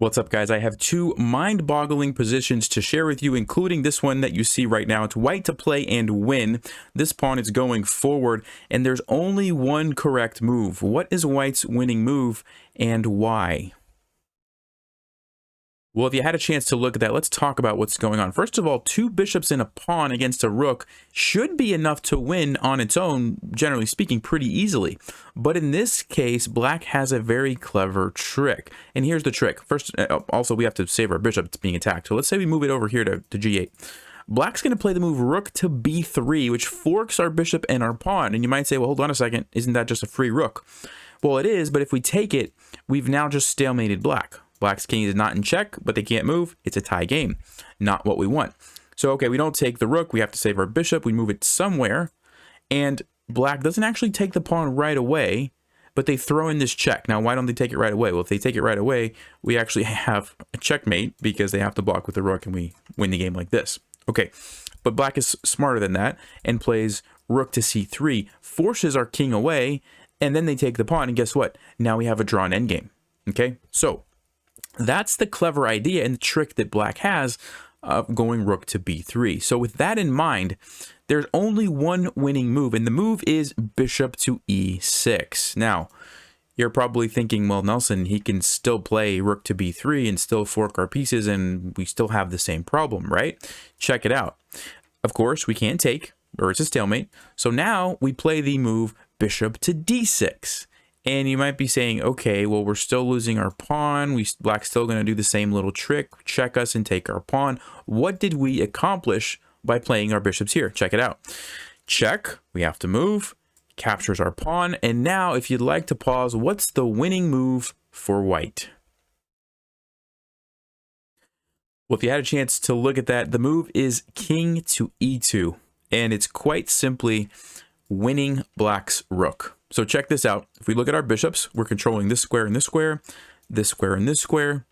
What's up, guys? I have two mind-boggling positions to share with you, including this one that you see right now. It's white to play and win. This pawn is going forward, and there's only one correct move. What is white's winning move, and why? Well, if you had a chance to look at that, let's talk about what's going on. First of all, two bishops and a pawn against a rook should be enough to win on its own, generally speaking, pretty easily. But in this case, black has a very clever trick. And here's the trick. First, also, we have to save our bishop that's being attacked. So let's say we move it over here to g8. Black's going to play the move rook to b3, which forks our bishop and our pawn. And you might say, well, hold on a second. Isn't that just a free rook? Well, it is, but if we take it, we've now just stalemated black. Black's king is not in check, but they can't move. It's a tie game. Not what we want. So, okay, we don't take the rook. We have to save our bishop. We move it somewhere. And black doesn't actually take the pawn right away, but they throw in this check. Now, why don't they take it right away? Well, if they take it right away, we actually have a checkmate because they have to block with the rook and we win the game like this. Okay, but black is smarter than that and plays rook to c3, forces our king away, and then they take the pawn. And guess what? Now we have a drawn endgame. Okay, so that's the clever idea and the trick that black has of going rook to b3. So with that in mind, there's only one winning move, and the move is bishop to e6. Now, you're probably thinking, well, Nelson, he can still play rook to b3 and still fork our pieces, and we still have the same problem, right? Check it out. Of course, we can't take, or it's a stalemate. So now we play the move bishop to d6. And you might be saying, okay, well, we're still losing our pawn. Black's still going to do the same little trick, check us and take our pawn. What did we accomplish by playing our bishops here? Check it out. Check, we have to move, captures our pawn. And now, if you'd like to pause, what's the winning move for white? Well, if you had a chance to look at that, the move is king to e2. And it's quite simply winning black's rook. So check this out. If we look at our bishops, we're controlling this square and this square, this square and this square,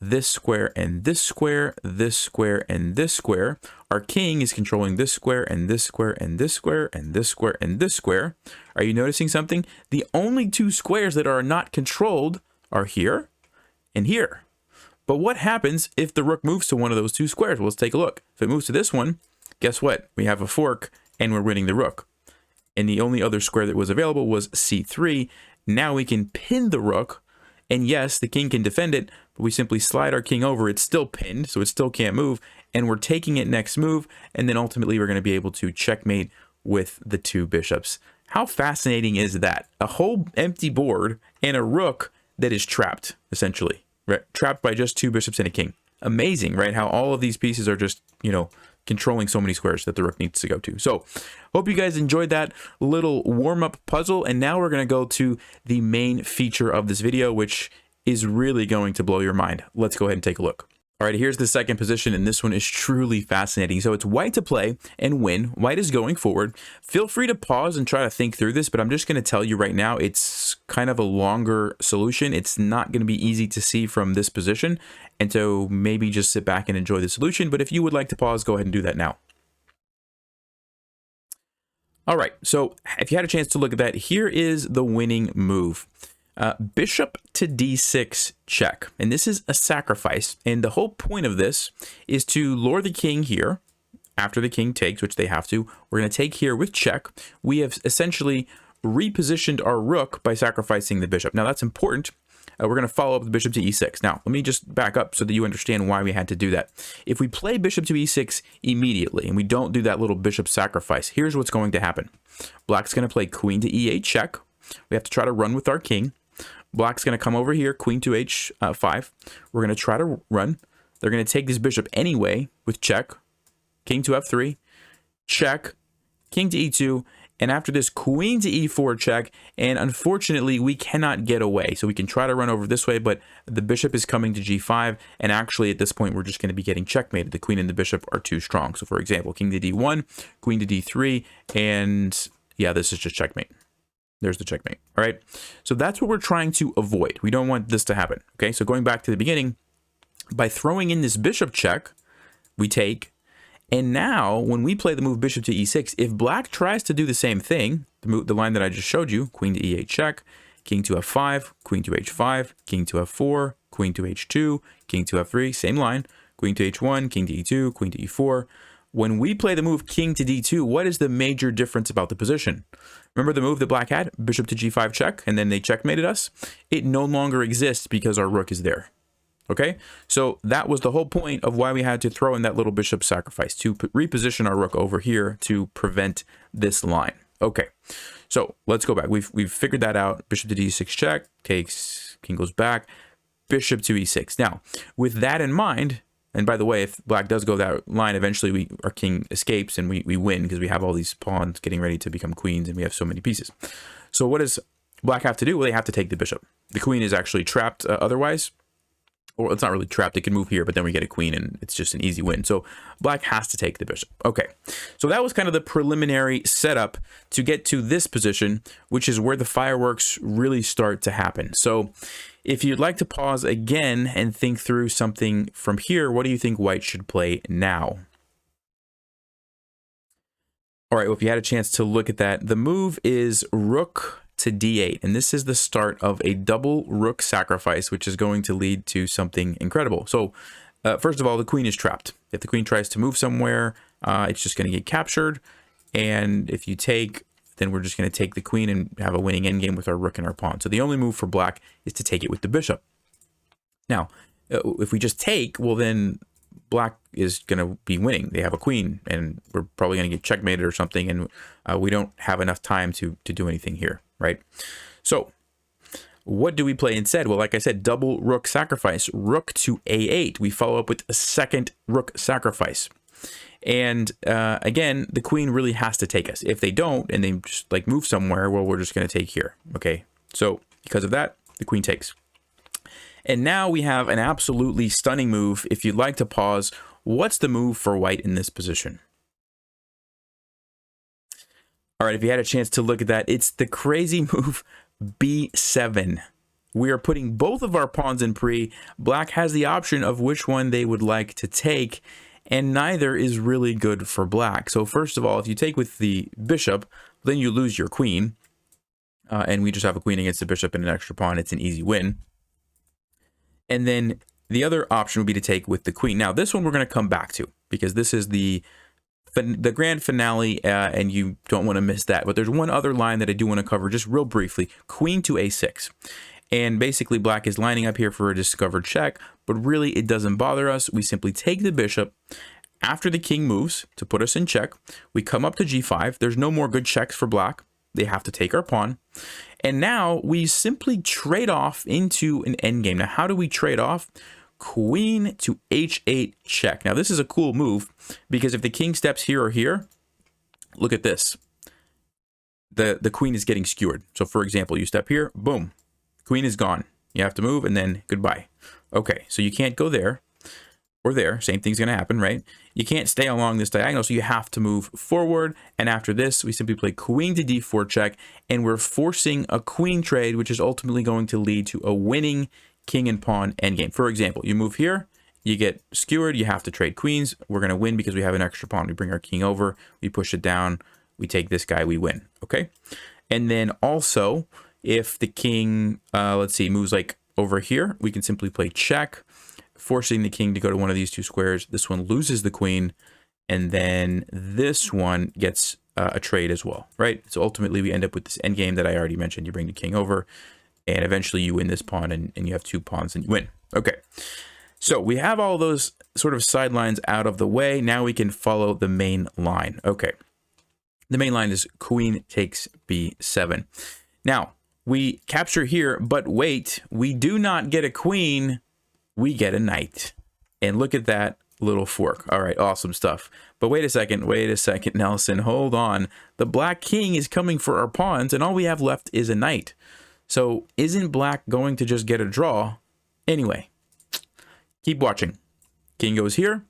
this square and this square, this square and this square. Our king is controlling this square and this square and this square and this square and this square. Are you noticing something? The only two squares that are not controlled are here and here. But what happens if the rook moves to one of those two squares? Well, let's take a look. If it moves to this one, guess what? We have a fork and we're winning the rook. And the only other square that was available was c3. Now we can pin the rook. And yes, the king can defend it, but we simply slide our king over. It's still pinned, so it still can't move. And we're taking it next move. And then ultimately, we're going to be able to checkmate with the two bishops. How fascinating is that? A whole empty board and a rook that is trapped, essentially. Right? Trapped by just two bishops and a king. Amazing, right? How all of these pieces are just, controlling so many squares that the rook needs to go to. So, hope you guys enjoyed that little warm-up puzzle, and now we're going to go to the main feature of this video, which is really going to blow your mind. Let's go ahead and take a look. All right, here's the second position, and this one is truly fascinating. So it's white to play and win. White is going forward. Feel free to pause and try to think through this, but I'm just going to tell you right now, it's kind of a longer solution. It's not going to be easy to see from this position, and so maybe just sit back and enjoy the solution. But if you would like to pause, go ahead and do that now. All right, so if you had a chance to look at that, here is the winning move. Bishop to d6 check, and this is a sacrifice, and the whole point of this is to lure the king here after the king takes, which they have to. We're going to take here with check. We have essentially repositioned our rook by sacrificing the bishop. Now that's important. We're going to follow up with bishop to e6. Now let me just back up so that you understand why we had to do that. If we play bishop to e6 immediately and we don't do that little bishop sacrifice, here's what's going to happen. Black's going to play queen to e8 check. We have to try to run with our king. Black's going to come over here, queen to h5. We're going to try to run. They're going to take this bishop anyway with check. King to f3, check, king to e2, and after this, queen to e4 check. And unfortunately, we cannot get away. So we can try to run over this way, but the bishop is coming to g5. And actually, at this point, we're just going to be getting checkmated. The queen and the bishop are too strong. So for example, king to d1, queen to d3, and yeah, this is just checkmate. There's the checkmate. All right. So that's what we're trying to avoid. We don't want this to happen. Okay. So going back to the beginning, by throwing in this bishop check, we take. And now when we play the move bishop to e6, if black tries to do the same thing, the line that I just showed you, queen to e8 check, king to f5, queen to h5, king to f4, queen to h2, king to f3, same line, queen to h1, king to e2, queen to e4. When we play the move king to d2, what is the major difference about the position? Remember the move that black had, bishop to g5 check, and then they checkmated us? It no longer exists because our rook is there. Okay, so that was the whole point of why we had to throw in that little bishop sacrifice, to reposition our rook over here to prevent this line. Okay, so let's go back. We've figured that out. Bishop to d6 check, takes, king goes back, bishop to e6. Now, with that in mind, and by the way, if black does go that line, eventually our king escapes and we win because we have all these pawns getting ready to become queens and we have so many pieces. So what does black have to do? Well, they have to take the bishop. The queen is actually trapped otherwise. Or it's not really trapped, it can move here, but then we get a queen and it's just an easy win. So black has to take the bishop. Okay, so that was kind of the preliminary setup to get to this position, which is where the fireworks really start to happen. So if you'd like to pause again and think through something from here, what do you think white should play now? All right, well, if you had a chance to look at that, the move is rook to d8, and this is the start of a double rook sacrifice, which is going to lead to something incredible. So first of all, the queen is trapped. If the queen tries to move somewhere, it's just going to get captured, and if you take, then we're just going to take the queen and have a winning endgame with our rook and our pawn. So the only move for black is to take it with the bishop. Now, if we just take, well, then black is going to be winning. They have a queen, and we're probably going to get checkmated or something, and we don't have enough time to do anything here, right? So what do we play instead? Well, like I said, double rook sacrifice, rook to a8. We follow up with a second rook sacrifice. And again, the queen really has to take us. If they don't, and they just like move somewhere, well, we're just going to take here, okay? So because of that, the queen takes. And now we have an absolutely stunning move. If you'd like to pause, what's the move for white in this position? All right, if you had a chance to look at that, it's the crazy move b7. We are putting both of our pawns in pre. Black has the option of which one they would like to take, and neither is really good for black. So first of all, if you take with the bishop, then you lose your queen. And we just have a queen against the bishop and an extra pawn. It's an easy win. And then the other option would be to take with the queen. Now, this one we're going to come back to because this is the grand finale, and you don't want to miss that. But there's one other line that I do want to cover just real briefly. Queen to a6. And basically, black is lining up here for a discovered check, but really it doesn't bother us. We simply take the bishop. After the king moves to put us in check, we come up to g5. There's no more good checks for black. They have to take our pawn. And now we simply trade off into an endgame. Now, how do we trade off? Queen to h8 check. Now, this is a cool move because if the king steps here or here, look at this. The queen is getting skewered. So, for example, you step here, boom, queen is gone. You have to move and then goodbye. Okay, so you can't go there or there. Same thing's going to happen, right? You can't stay along this diagonal, so you have to move forward. And after this, we simply play queen to d4 check, and we're forcing a queen trade, which is ultimately going to lead to a winning king and pawn endgame. For example, you move here, you get skewered, you have to trade queens. We're going to win because we have an extra pawn. We bring our king over, we push it down, we take this guy, we win, okay? And then also, if the king, let's see, moves like over here, we can simply play check, forcing the king to go to one of these two squares. This one loses the queen, and then this one gets a trade as well, right? So ultimately, we end up with this endgame that I already mentioned. You bring the king over, and eventually you win this pawn, and you have two pawns, and you win. Okay, so we have all those sort of sidelines out of the way. Now we can follow the main line. Okay, the main line is queen takes b7. Now, we capture here, but wait, we do not get a queen, we get a knight. And look at that little fork. All right, awesome stuff. But wait a second, Nelson, hold on. The black king is coming for our pawns, and all we have left is a knight. So isn't black going to just get a draw? Anyway, keep watching. King goes here.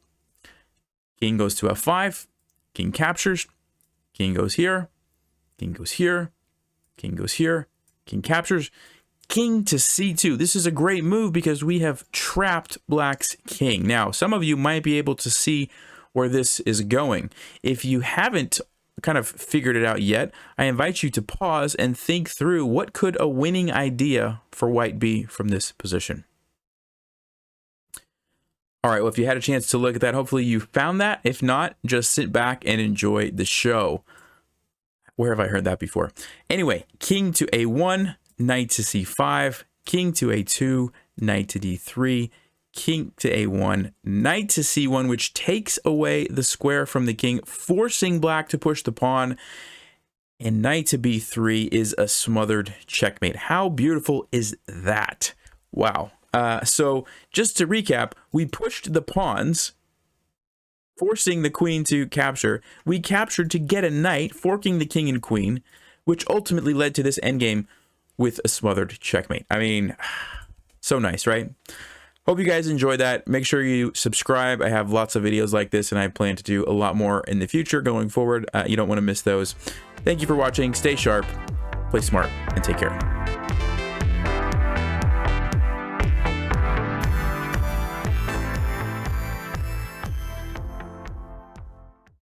King goes to f5. King captures. King goes here. King goes here. King goes here. King captures. King to c2. This is a great move because we have trapped black's king. Now, some of you might be able to see where this is going. If you haven't kind of figured it out yet, I invite you to pause and think through what could a winning idea for white be from this position. All right, well, if you had a chance to look at that, hopefully you found that. If not, just sit back and enjoy the show. Where have I heard that before? Anyway, king to a1, knight to c5, king to a2, knight to d3, king to a1, knight to c1, which takes away the square from the king, forcing black to push the pawn. And knight to b3 is a smothered checkmate. How beautiful is that? Wow. So just to recap, we pushed the pawns, forcing the queen to capture. We captured to get a knight, forking the king and queen, which ultimately led to this endgame with a smothered checkmate. I mean, so nice, right? Hope you guys enjoyed that. Make sure you subscribe. I have lots of videos like this, and I plan to do a lot more in the future going forward. You don't want to miss those. Thank you for watching. Stay sharp, play smart, and take care.